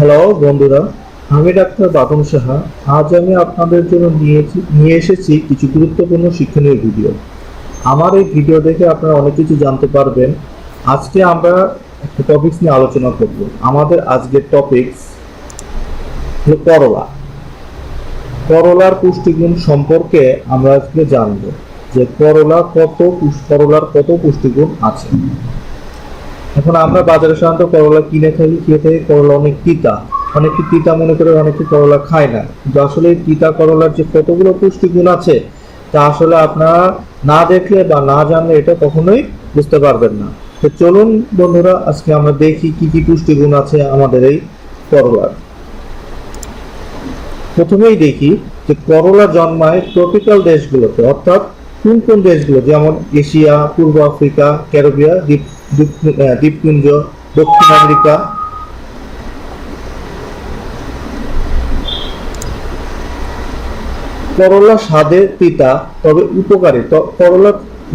Hello বন্ধুরা, আমি doctor Bapan Saha. আজ আমি আপনাদের জন্য নিয়ে এসেছি কিছু গুরুত্বপূর্ণ শিক্ষণীয় ভিডিও। আমার এই ভিডিও দেখে আপনারা অনেক কিছু জানতে পারবেন। আজকে আমরা একটা টপিকস নিয়ে আলোচনা করব। আমাদের আজকের টপিকস হলো করলা। করলার পুষ্টিগুণ সম্পর্কে আমরা আজকে জানবো যে করলার কত পুষ্টিগুণ আছে। এখন আমরা বাজারে সাধারণত করলা কিনে থাকি, খেয়ে থাকি। করলা অনেক তিতা, অনেকে তিতা মনে করে অনেকে করলা খায় না, কিন্তু আসলে তিতা করলার যে কতগুলো পুষ্টিগুণ আছে তা আসলে আপনারা না দেখলে বা না জানলে এটা কখনোই বুঝতে পারবেন না। তো চলুন বন্ধুরা, আজকে আমরা দেখি কি কি পুষ্টিগুণ আছে আমাদের এই করলার। প্রথমেই দেখি যে করলা জন্মায় ট্রপিক্যাল দেশগুলোতে, অর্থাৎ কোন কোন দেশগুলো, যেমন এশিয়া, পূর্ব আফ্রিকা, ক্যারিবিয়া দ্বীপপুঞ্জ, দক্ষিণ আমেরিকা। করলা স্বাদে তিতা তবে উপকারী। করলা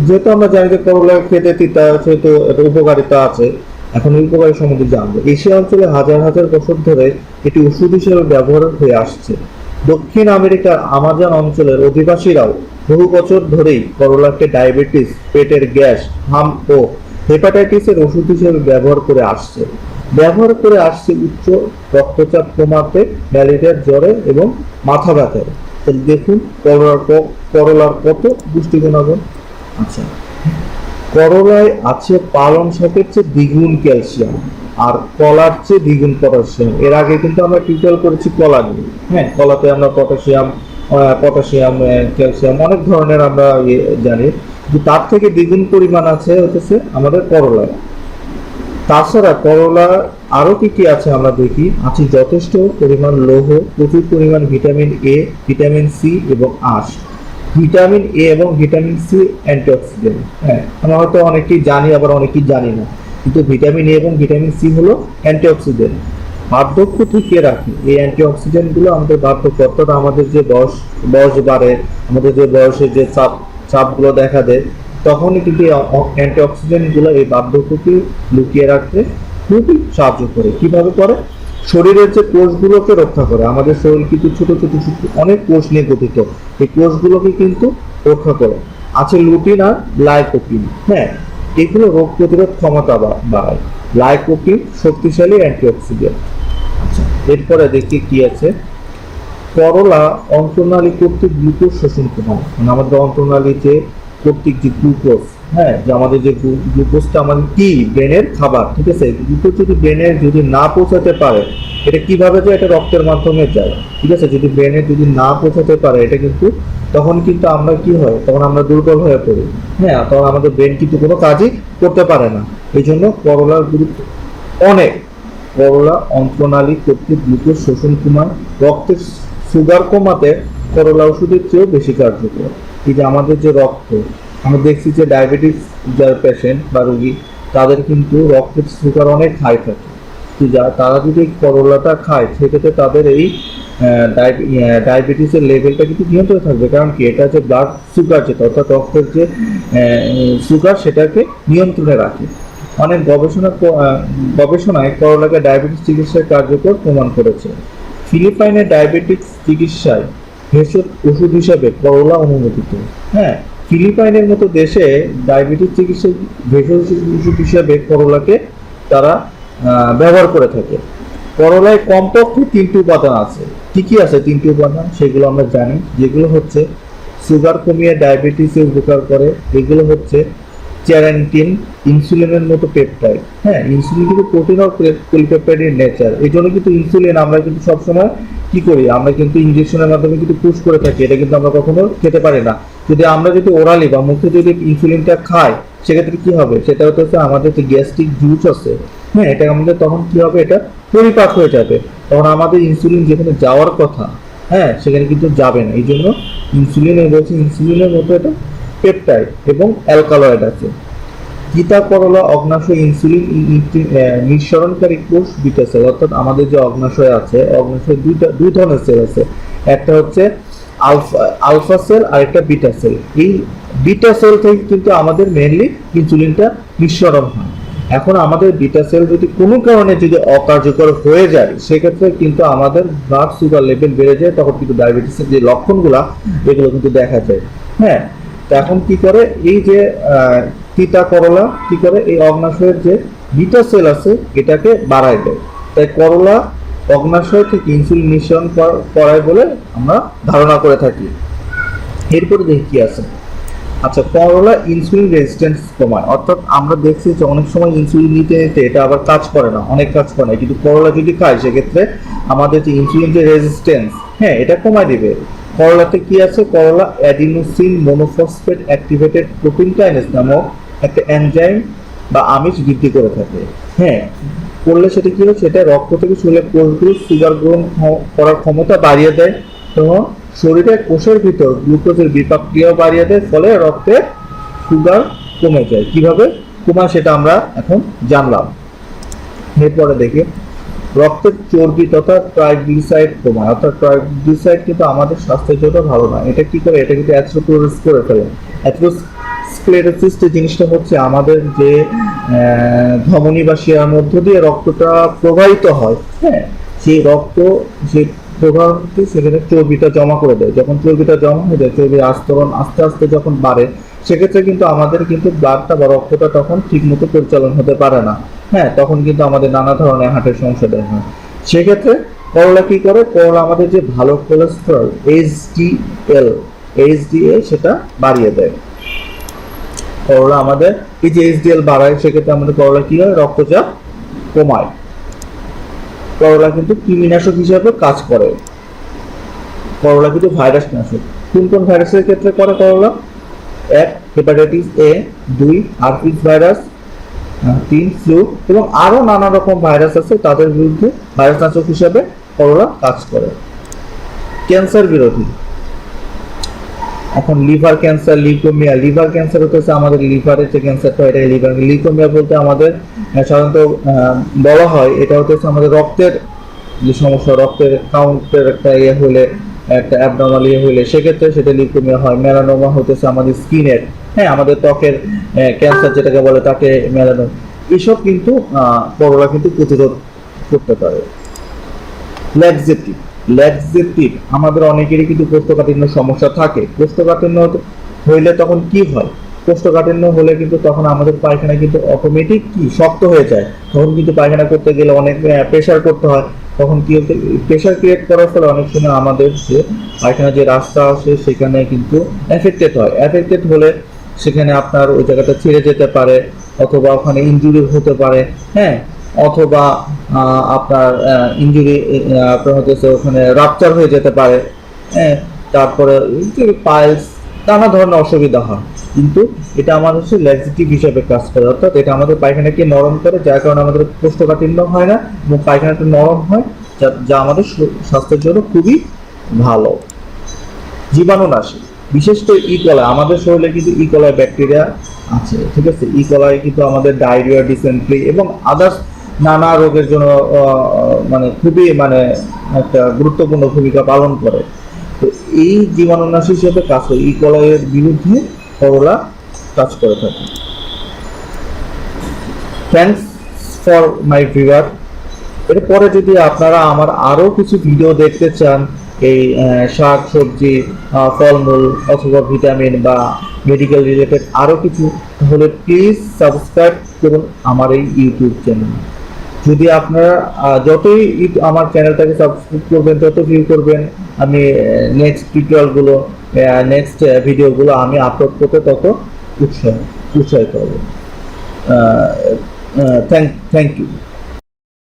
যেহেতু আমরা জানি যে করলা খেতে তিতা, সেহেতু উপকারিতা আছে। এখন উপকারী সম্বন্ধে জানবো। এশিয়া অঞ্চলে হাজার হাজার বছর ধরে এটি ওষুধ হিসেবে ব্যবহার হয়ে আসছে। দক্ষিণ আমেরিকার আমাজন অঞ্চলের অধিবাসীরাও বহু বছর ধরেই করলাকে ডায়াবেটিস, পেটের গ্যাস, হাম ও হেপাটাইটিসের ওষুধ হিসেবে ব্যবহার করে আসছে উচ্চ রক্তচাপ কমাতে, ম্যালেরিয়ার জ্বরে এবং মাথা ব্যথায়। দেখুন করলার কত পুষ্টিগুণ আছে। করলায় আছে পালং শাকের চেয়ে দ্বিগুণ ক্যালসিয়াম আর কলার চেয়ে দ্বিগুণ পটাশিয়াম। এর আগে কিন্তু আমরা টিউটোরিয়াল করেছি কলা নিয়ে। হ্যাঁ, কলাতে আমরা পটাশিয়াম, ক্যালসিয়াম অনেক ধরনের আমরা জানি, কিন্তু তার থেকে দ্বিগুণ পরিমাণ আছে হচ্ছে আমাদের করলায়। তাছাড়া করলা আরো কি কি আছে আমরা দেখি। আছে যথেষ্ট পরিমাণ লৌহ, প্রচুর পরিমাণ ভিটামিন এ, ভিটামিন সি এবং আঁশ। ভিটামিন এ এবং ভিটামিন সি অ্যান্টিঅক্সিডেন্ট। হ্যাঁ, আমরা হয়তো অনেকেই জানি, আবার অনেকেই জানি না, কিন্তু ভিটামিন এ এবং ভিটামিন সি হলো অ্যান্টিঅক্সিডেন্ট। বার্ধক্য টিকিয়ে রাখে এই অ্যান্টিঅক্সিডেন্ট গুলো আমাদের বার্ধক্য, অর্থাৎ আমাদের যে বয়স বাড়ে, আমাদের যে বয়সের যে চাপগুলো দেখা দেয়, তখনই কিন্তু অ্যান্টিঅক্সিডেন্ট গুলো এই বার্ধক্যকে লুকিয়ে রাখতে খুবই সাহায্য করে। কিভাবে করে? শরীরের যে কোষগুলোকে রক্ষা করে। আমাদের শরীর কিন্তু ছোট ছোট অনেক কোষ নিয়ে গঠিত, এই কোষগুলোকে কিন্তু রক্ষা করে। আছে লুটিন আর লাইকোপিন। হ্যাঁ, এগুলো রোগ প্রতিরোধ ক্ষমতা বাড়ায়। লাইকোপিন শক্তিশালী অ্যান্টিঅক্সিডেন্ট। আচ্ছা, এরপরে দেখি কি আছে। করলা অন্ত্রনালী কর্তৃক গ্লুকোজ শোষণ কমায়। মানে আমাদের অন্ত্রনালীতে কর্তৃক যে গ্লুকোজ, হ্যাঁ, যে আমাদের যে গ্লুকোজটা আমাদের কি ব্রেনের খাবার, ঠিক আছে। গ্লুকোজ যদি ব্রেনে যদি না পৌঁছাতে পারে, এটা কিভাবে যায়? এটা রক্তের মাধ্যমে যায়, ঠিক আছে। যদি ব্রেনে যদি না পৌঁছাতে পারে, এটা কিন্তু তখন কিন্তু আমরা কি হয়, তখন আমরা দুর্বল হয়ে পড়ি। হ্যাঁ, তখন আমাদের ব্রেন কিন্তু কোনো কাজই করতে পারে না। এই জন্য করলার গুরুত্ব অনেক। করলা অন্ত্রনালী কর্তৃক গ্লুকোজ শোষণ কমায়, রক্তের সুগার কমাতে করলা ওষুধের চেয়েও বেশি কার্যকর। এই যে আমাদের যে রক্ত, আমরা দেখছি যে ডায়াবেটিস যার পেশেন্ট বা রোগী, তাদের কিন্তু রক্তের সুগার অনেক হাই থাকে। তারা যদি করলাটা খায়, সেক্ষেত্রে তাদের এই ডায়াবেটিসের লেভেলটা কিন্তু নিয়ন্ত্রণে থাকবে। কারণ কি, এটা যে ব্লাড সুগার, যেটা অর্থাৎ রক্তের যে সুগার, সেটাকে নিয়ন্ত্রণে রাখে। অনেক গবেষণায় করলাকে ডায়াবেটিস চিকিৎসায় কার্যকর প্রমাণ করেছে। ফিলিপাইনের ডায়াবেটিস চিকিৎসায় ভেষজ ওষুধ হিসাবে করলা অনুমোদিত। হ্যাঁ, ফিলিপাইনের মতো দেশে ডায়াবেটিস চিকিৎসায় ভেষজ ওষুধ হিসাবে করলাকে তারা ব্যবহার করে থাকে। করলায় কমপক্ষে 3টি উপাদান আছে। কি কি আছে 3টি উপাদান? সেগুলো আমরা জানি, যেগুলো হচ্ছে সুগার কমিয়ে ডায়াবেটিসে উপকার করে। এগুলো হচ্ছে চ্যারেন্টিন, ইনসুলিনের মতো পেপটাইড। হ্যাঁ, ইনসুলিন কিন্তু প্রোটিন আর পলিপেপটাইডের নেচার। এই জন্য কিন্তু ইনসুলিন আমরা কিন্তু সবসময় কি করি, আমরা কিন্তু ইনজেকশনের মাধ্যমে কিন্তু পুশ করে থাকি। এটা কিন্তু আমরা কখনো খেতে পারি না। আমরা যদি ওরালি বা মুখে যদি ইনসুলিনটা খাই, সেক্ষেত্রে কি হবে? সেটা হচ্ছে আমাদের যে গ্যাস্ট্রিক জুস আছে, হ্যাঁ, এটা আমাদের তখন কি হবে, এটা পরিপাক হয়ে যাবে। তখন আমাদের ইনসুলিন যেখানে যাওয়ার কথা, হ্যাঁ, সেখানে কিন্তু যাবে না। এই জন্য ইনসুলিনের মতো এটা পেপটাইড এবং অ্যালকালয়েড আছে। তিতা করলা অগ্নাশয় ইনসুলিন নিঃসরণকারী কোষ বিটা সেল, অর্থাৎ আমাদের যে অগ্নাশয় আছে, অগ্নাশয় দুই ধরনের সেল আছে। একটা হচ্ছে আলফা সেল আর একটা বিটা সেল। এই বিটা সেল থেকে কিন্তু আমাদের মেইনলি ইনসুলিনটা নিঃসরণ হয়। এখন আমাদের বিটা সেল যদি কোনো কারণে যদি অকার্যকর হয়ে যায়, সেক্ষেত্রে কিন্তু আমাদের ব্লাড সুগার লেভেল বেড়ে যায়, তখন কিন্তু ডায়াবেটিসের যে লক্ষণগুলা এগুলো কিন্তু দেখা যায়। হ্যাঁ, তো এখন কি করে, এই যে তিতা করলা কি করে, এই অগ্নাশয়ের যে বিটা সেল আছে এটাকে বাড়ায় দেয়। তাই করলা অগ্নাশয় থেকে ইনসুলিন নিঃসরণ করায় বলে আমরা ধারণা করে থাকি। এরপরে দেখি কি আছে। আচ্ছা, করলা ইনসুলিন রেজিস্ট্যান্স কমায়, অর্থাৎ আমরা দেখছি যে অনেক সময় ইনসুলিন নিতে নিতে এটা আবার কাজ করে না, অনেক কাজ করে না, কিন্তু করলা যদি খাই সেক্ষেত্রে আমাদের যে ইনসুলিন যে রেজিস্ট্যান্স, হ্যাঁ, এটা কমায় দিবে। করলাতে কি আছে, করলা অ্যাডিনোসিন মোনোফসফেট অ্যাক্টিভেটেড প্রোটিন কাইনেজ নামক একটা এনজাইম বা আমিষ বৃদ্ধি করে থাকে। হ্যাঁ, করলে সেটা কি হচ্ছে, এটা রক্ত থেকে শরীরে কোষগুলো সুগার গ্রহণ করার ক্ষমতা বাড়িয়ে দেয় এবং শরীরের কোষের ভিতর গ্লুকোজের বিপাক ক্রিয়া বাড়িয়ে দেয়, ফলে রক্তের সুগার কমে যায়। কিভাবে কমায় সেটা আমরা এখন জানলাম। এরপরে দেখি, রক্তের চর্বি তথা ট্রাইগ্লিসাইড কমায়, অর্থাৎ ট্রাইগ্লিসাইড কিন্তু আমাদের স্বাস্থ্যের জন্য ভালো না। এটা কি করে, এটা কিন্তু অ্যাথেরোস্ক্লেরোসিস করে ফেলে। অ্যাথেরোস্ক্লেরোসিস জিনিসটা হচ্ছে আমাদের যে ধমনী বা শিরার মধ্য দিয়ে রক্তটা প্রবাহিত হয়, হ্যাঁ, সেই রক্ত যে প্রবাহটি সেখানে চর্বিটা জমা করে দেয়। যখন চর্বিটা জমা হয়ে যায়, চর্বির আস্তরণ আস্তে আস্তে যখন বাড়ে, সেক্ষেত্রে কিন্তু আমাদের কিন্তু ব্লাডটা বা রক্তটা তখন ঠিক মতো পরিচালন হতে পারে না। হ্যাঁ, তখন কিন্তু আমাদের নানা ধরনের হার্টের সমস্যা দেখা হয়। সেক্ষেত্রে করলা কি করে, করলা আমাদের যে ভালো কোলেস্টেরল এইচডিএল সেটা বাড়িয়ে দেয়। করলা আমাদের এই যে এইচডিএল বাড়ায়, সেক্ষেত্রে আমাদের করলা কি হয়, রক্তচাপ কমায়। করলা কিন্তু কৃমিনাশক হিসাবে কাজ করে। করলা কিন্তু ভাইরাস নাশক। কোন কোন ভাইরাসের ক্ষেত্রে করে করলা? 1 hepatitis A, 2 herpes virus, 3 flu এবং আরো নানা রকম ভাইরাস আছে, তাদের বিরুদ্ধে ভাইরাস নাশক হিসাবে করলা কাজ করে। ক্যান্সার বিরোধী। এখন liver cancer, leukaemia. Liver cancer হচ্ছে আমাদের লিভারের যে ক্যান্সারটা, এটা লিভার। লিউকোমিয়া বলতে আমাদের সাধারণত বলা হয় এটা হচ্ছে আমাদের রক্তের যে সমস্যা, রক্তের কাউন্টের একটা ইয়ে হলে, একটা অ্যাবনর্মাল ইয়ে হলে, সেক্ষেত্রে সেটা লিউকোমিয়া হয়। মেলানোমা হতেছে আমাদের স্কিনের, হ্যাঁ, আমাদের ত্বকের ক্যান্সার যেটাকে বলে তাকে মেলানোমা। এসব কিন্তু করলা কিন্তু প্রতিরোধ করতে পারে। ল্যাক্সেটিভ। ল্যাক্সেটিভ আমাদের অনেকেরই কিন্তু কোষ্ঠকাঠিন্য সমস্যা থাকে। কোষ্ঠকাঠিন্য হইলে তখন কি হয়, কোষ্ঠকাঠিন্য হলে কিন্তু তখন আমাদের পায়খানা কিন্তু অটোমেটিক কি শক্ত হয়ে যায়। তখন কিন্তু পায়খানা করতে গেলে অনেক প্রেশার করতে হয়। তখন কি হচ্ছে, প্রেশার ক্রিয়েট করার ফলে অনেক সময় আমাদের যে পায়খানা যে রাস্তা আছে সেখানে কিন্তু এফেক্টেড হয়। এফেক্টেড হলে সেখানে আপনার ওই জায়গাটা ছেড়ে যেতে পারে, অথবা ওখানে ইনজুরি হতে পারে, হ্যাঁ, অথবা আপনার ইনজুরি আপনার হতেছে ওখানে রাপচার হয়ে যেতে পারে, হ্যাঁ, তারপরে পাইলস, নানা ধরনের অসুবিধা হয়। কিন্তু এটা আমাদের হচ্ছে ল্যাক্সেটিভ হিসেবে কাজ করে, অর্থাৎ এটা আমাদের পায়খানাকে নরম করে, যার কারণে আমাদের কোষ্ঠকাঠিন্য হয় না এবং পায়খানাটা নরম হয়, যা আমাদের স্বাস্থ্যের জন্য খুবই ভালো। জীবাণুনাশী। বিশেষ করে ইকোলাই, আমাদের শরীরে কিন্তু ইকোলাই ব্যাকটেরিয়া আছে, ঠিক আছে। ইকোলাই কিন্তু আমাদের ডায়রিয়া, ডিসেন্ট্রি এবং আদার্স নানা রোগের জন্য মানে খুবই মানে একটা গুরুত্বপূর্ণ ভূমিকা পালন করে। তো এই জীবাণুনাশী হিসেবে কাজ করে, ইকোলাইয়ের বিরুদ্ধে করলা কাজ করে থাকে। Thanks for my viewer. এরপরে যদি আপনারা আমার আরো কিছু ভিডিও দেখতে চান, এই শাক সবজি, ফলমূল অথবা ভিটামিন বা মেডিকেল রিলেটেড আরো কিছু, তাহলে প্লিজ সাবস্ক্রাইব করুন আমার এই ইউটিউব চ্যানেল। যদি আপনারা যতই আমার চ্যানেলটাকে সাবস্ক্রাইব করবেন, তত ভিউ করবেন, আমি নেক্সট টিউটোরিয়ালগুলো, নেক্সট ভিডিওগুলো আমি আপলোড করতে তত উৎসাহিত হব। Thank you.